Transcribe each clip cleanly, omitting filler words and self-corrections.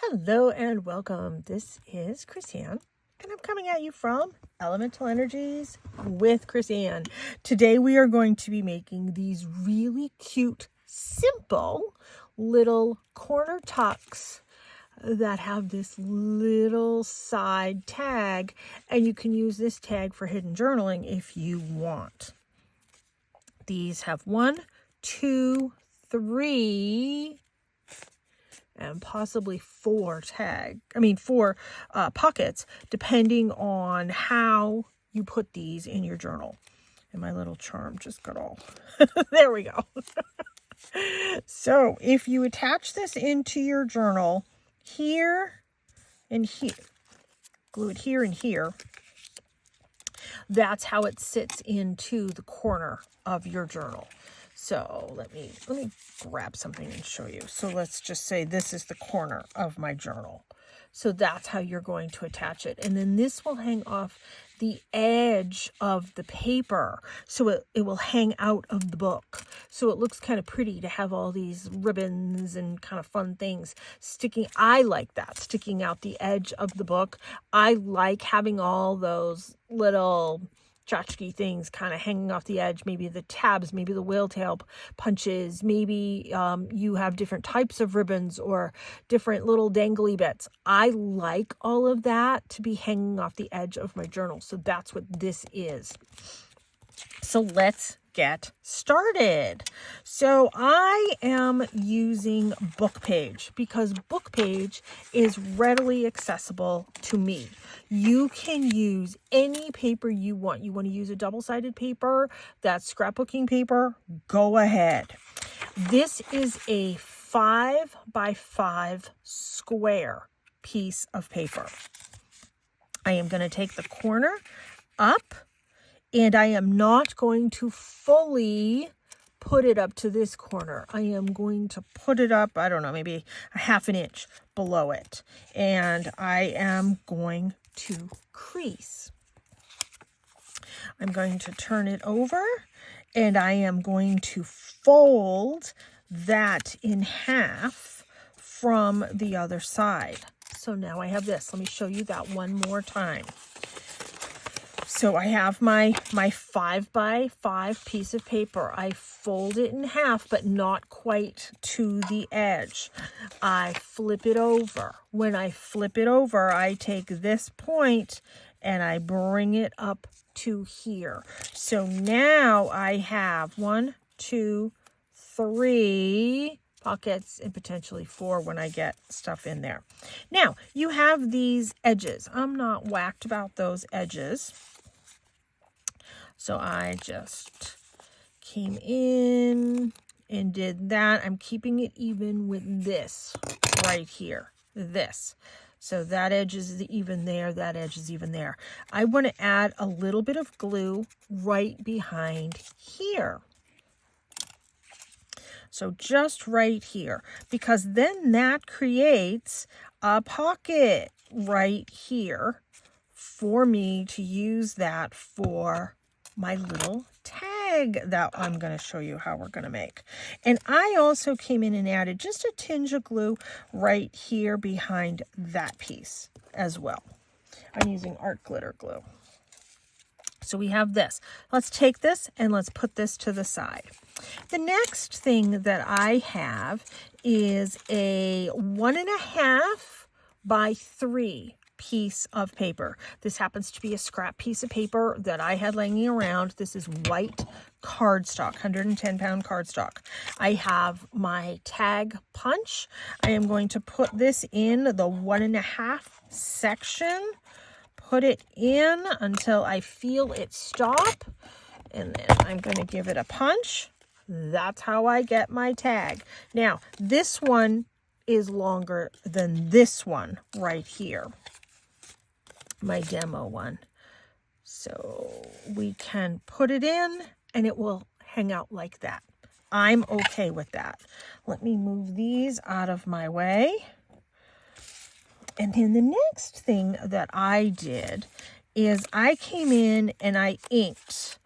Hello and welcome. This is Chrisanne, and I'm coming at you from Elemental Energies with Chrisanne. Today we are going to be making these really cute, simple little corner tucks that have this little side tag, and you can use this tag for hidden journaling if you want. These have 1, 2, 3, and possibly 4 pockets, depending on how you put these in your journal. And my little charm just got all, there we go. So if you attach this into your journal here and here, glue it here and here, that's how it sits into the corner of your journal. So let me grab something and show you. So let's just say this is the corner of my journal. So that's how you're going to attach it. And then this will hang off the edge of the paper. So it will hang out of the book. So it looks kind of pretty to have all these ribbons and kind of fun things sticking. I like that, sticking out the edge of the book. I like having all those little tchotchke things kind of hanging off the edge, maybe the tabs, maybe the whale tail punches, maybe you have different types of ribbons or different little dangly bits. I like all of that to be hanging off the edge of my journal. So that's what this is. So let's get started. So I am using Bookpage because Bookpage is readily accessible to me. You can use any paper you want. You want to use a double-sided paper, that's scrapbooking paper, go ahead. This is a 5 by 5 square piece of paper. I am going to take the corner up, and I am not going to fully put it up to this corner. I am going to put it up, I don't know, maybe a 1/2 inch below it. And I am going to crease. I'm going to turn it over, and I am going to fold that in half from the other side. So now I have this. Let me show you that one more time. So I have my 5 by 5 piece of paper. I fold it in half, but not quite to the edge. I flip it over. When I flip it over, I take this point and I bring it up to here. So now I have 1, 2, 3 pockets and potentially 4 when I get stuff in there. Now you have these edges. I'm not whacked about those edges. So I just came in and did that. I'm keeping it even with this right here, this. So that edge is even there, that edge is even there. I want to add a little bit of glue right behind here. So just right here, because then that creates a pocket right here for me to use that for my little tag that I'm going to show you how we're going to make. And I also came in and added just a tinge of glue right here behind that piece as well. I'm using art glitter glue. So we have this. Let's take this and let's put this to the side. The next thing that I have is a 1.5 by 3 piece of paper. This happens to be a scrap piece of paper that I had laying around. This is white cardstock, 110-pound cardstock. I have my tag punch. I am going to put this in the 1.5 section. Put it in until I feel it stop, and then I'm going to give it a punch. That's how I get my tag. Now, this one is longer than this one right here, my demo one. So we can put it in and it will hang out like that. I'm okay with that. Let me move these out of my way. And then the next thing that I did is I came in and I inked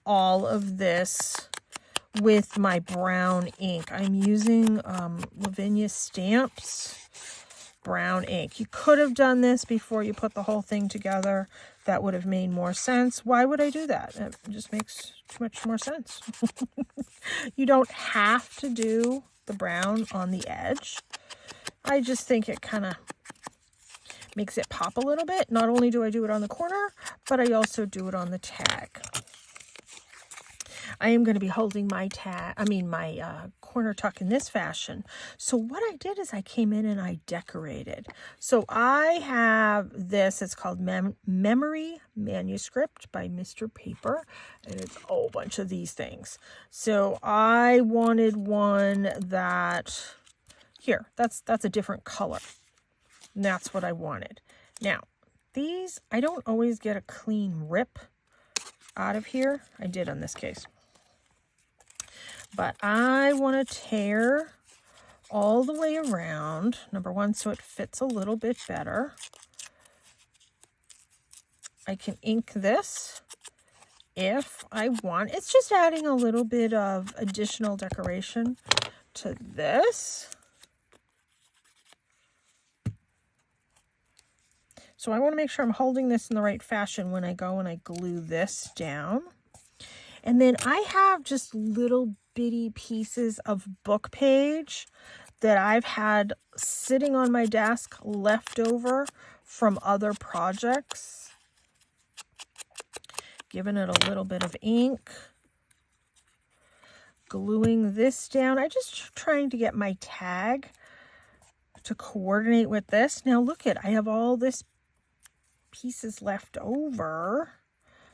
all of this with my brown ink. I'm using Lavinia Stamps brown ink. You could have done this before you put the whole thing together. That would have made more sense. Why would I do that? It just makes too much more sense. You don't have to do the brown on the edge. I just think it kind of makes it pop a little bit. Not only do I do it on the corner, but I also do it on the tag. I am going to be holding my corner tuck in this fashion. So what I did is I came in and I decorated. So I have this, it's called Memory Manuscript by Mr. Paper, and it's a whole bunch of these things. So I wanted one that, here, that's a different color. And that's what I wanted. Now, these, I don't always get a clean rip out of here. I did on this case. But I want to tear all the way around, number one, so it fits a little bit better. I can ink this if I want. It's just adding a little bit of additional decoration to this. So I want to make sure I'm holding this in the right fashion when I go and I glue this down. And then I have just little bitty pieces of book page that I've had sitting on my desk left over from other projects. Giving it a little bit of ink. Gluing this down. I'm just trying to get my tag to coordinate with this. Now look I have all this pieces left over.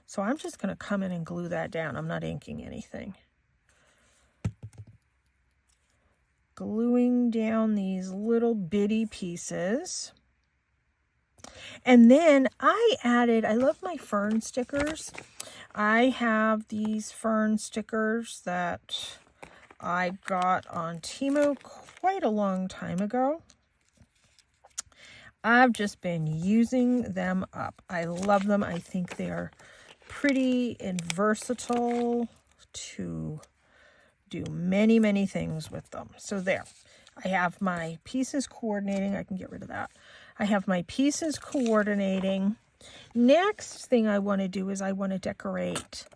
So I'm just going to come in and glue that down. I'm not inking anything. Gluing down these little bitty pieces. And then I love my fern stickers. I have these fern stickers that I got on Temu quite a long time ago. I've just been using them up. I love them. I think they're pretty and versatile to do many, many things with them. So there, I have my pieces coordinating. I can get rid of that. I have my pieces coordinating. Next thing I want to do is I want to decorate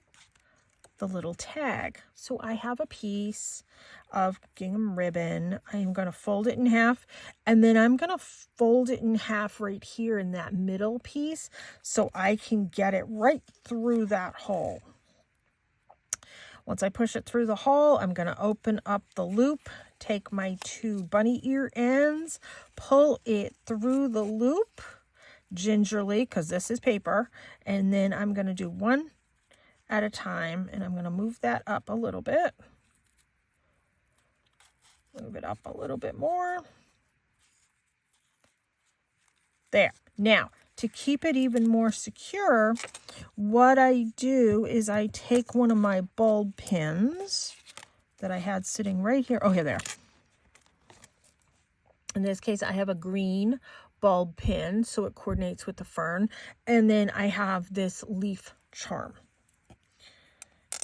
the little tag. So I have a piece of gingham ribbon. I'm going to fold it in half, and then I'm going to fold it in half right here in that middle piece so I can get it right through that hole. Once I push it through the hole, I'm going to open up the loop, take my two bunny ear ends, pull it through the loop gingerly, because this is paper, and then I'm going to do one at a time, and I'm going to move that up a little bit. Move it up a little bit more. There. Now, to keep it even more secure, what I do is I take one of my bulb pins that I had sitting right here. Oh, here, there. In this case, I have a green bulb pin, so it coordinates with the fern. And then I have this leaf charm.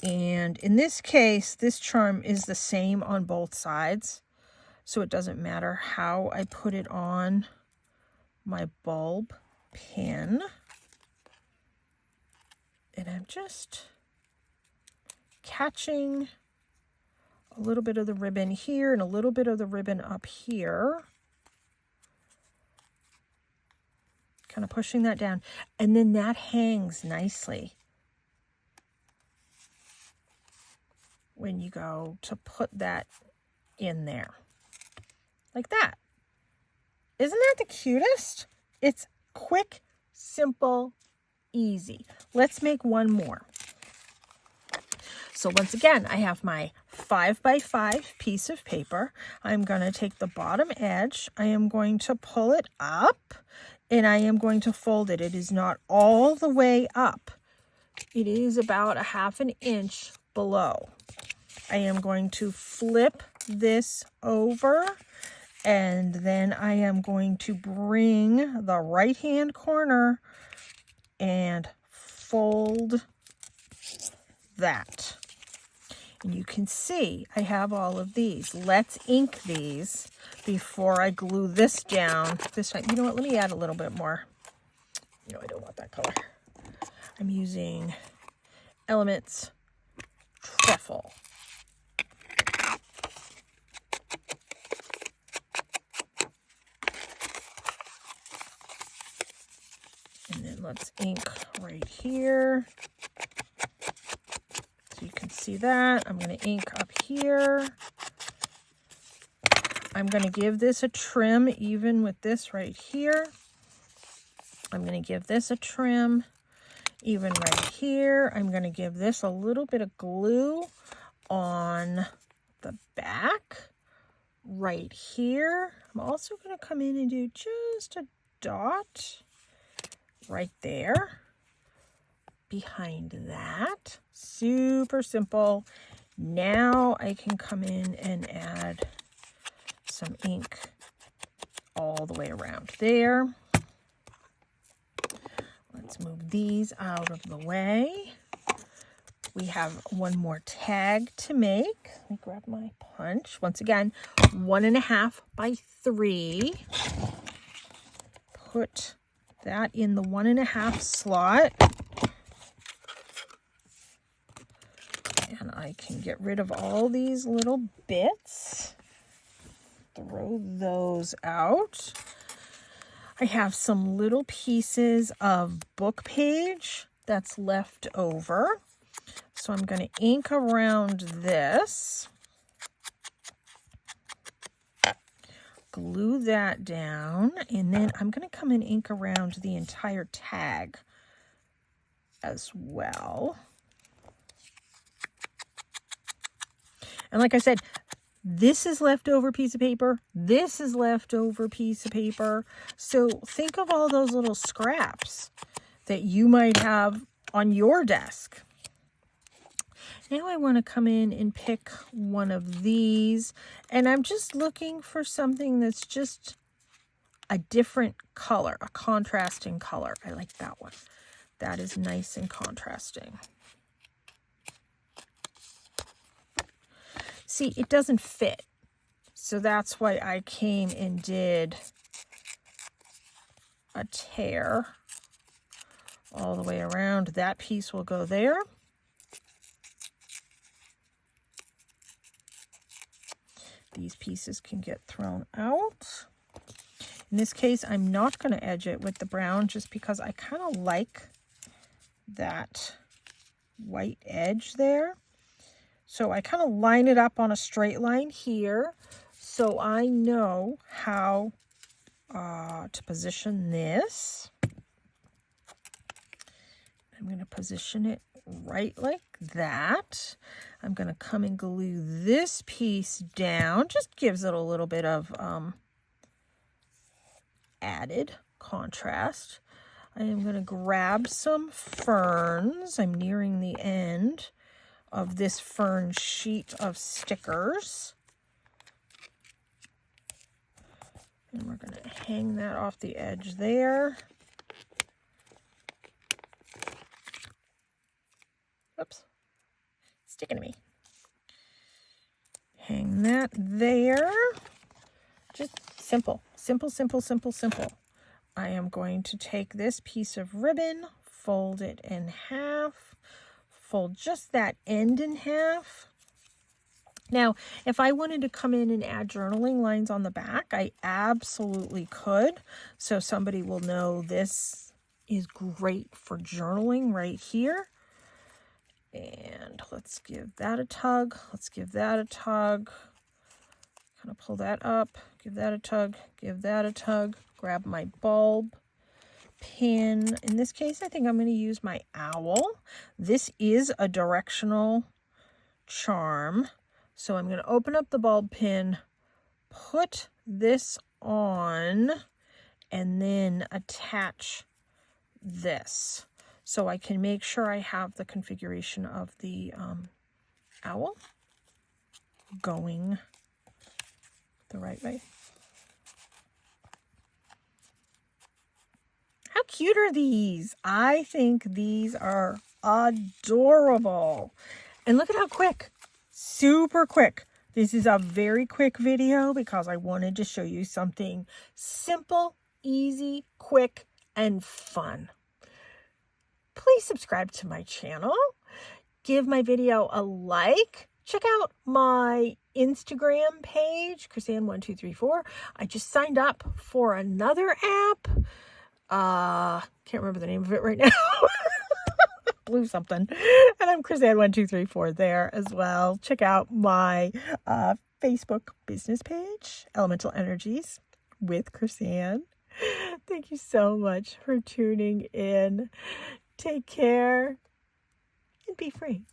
And in this case, this charm is the same on both sides. So it doesn't matter how I put it on my bulb pin. And I'm just catching a little bit of the ribbon here and a little bit of the ribbon up here. Kind of pushing that down. And then that hangs nicely when you go to put that in there. Like that. Isn't that the cutest? It's quick, simple, easy. Let's make one more. So once again, I have my 5x5 piece of paper. I'm going to take the bottom edge. I am going to pull it up, and I am going to fold it. It is not all the way up. It is about a 1/2 inch below. I am going to flip this over, and then I am going to bring the right-hand corner and fold that. And you can see I have all of these. Let's ink these before I glue this down this time. You know what? Let me add a little bit more. No, I don't want that color. I'm using Elements Truffle. And then let's ink right here. So you can see that. I'm going to ink up here. I'm going to give this a trim even with this right here. I'm going to give this a trim even right here. I'm going to give this a little bit of glue on the back right here. I'm also going to come in and do just a dot right there behind that. Super simple. Now I can come in and add some ink all the way around there. Let's move these out of the way. We have one more tag to make. Let me grab my punch. Once again, 1.5 by 3. Put that in the 1.5 slot. And I can get rid of all these little bits. Throw those out. I have some little pieces of book page that's left over. So I'm going to ink around this. Glue that down. And then I'm going to come and ink around the entire tag as well. And like I said, this is leftover piece of paper. This is leftover piece of paper. So think of all those little scraps that you might have on your desk. Now I want to come in and pick one of these. And I'm just looking for something that's just a different color, a contrasting color. I like that one. That is nice and contrasting. See, it doesn't fit. So that's why I came and did a tear all the way around. That piece will go there. These pieces can get thrown out. In this case, I'm not going to edge it with the brown just because I kind of like that white edge there. So I kind of line it up on a straight line here so I know how to position this. I'm going to position it right like that. I'm going to come and glue this piece down. Just gives it a little bit of added contrast. I am going to grab some ferns. I'm nearing the end of this fern sheet of stickers. And we're going to hang that off the edge there. Oops, sticking to me. Hang that there. Just simple, simple, simple, simple, simple. I am going to take this piece of ribbon, fold it in half, fold just that end in half. Now, if I wanted to come in and add journaling lines on the back, I absolutely could. So somebody will know this is great for journaling right here. And let's give that a tug. Let's give that a tug. Kind of pull that up, give that a tug, give that a tug. Grab my bulb pin. In this case, I think I'm going to use my owl. This is a directional charm. So I'm going to open up the bulb pin, put this on, and then attach this. So I can make sure I have the configuration of the owl going the right way. How cute are these? I think these are adorable. And look at how quick. super quick. This is a very quick video because I wanted to show you something simple, easy, quick, and fun. Please subscribe to my channel. Give my video a like. Check out my Instagram page, Chrisanne1234. I just signed up for another app. Can't remember the name of it right now. Blue something. And I'm Chrisanne1234 there as well. Check out my Facebook business page, Elemental Energies with Chrisanne. Thank you so much for tuning in. Take care and be free.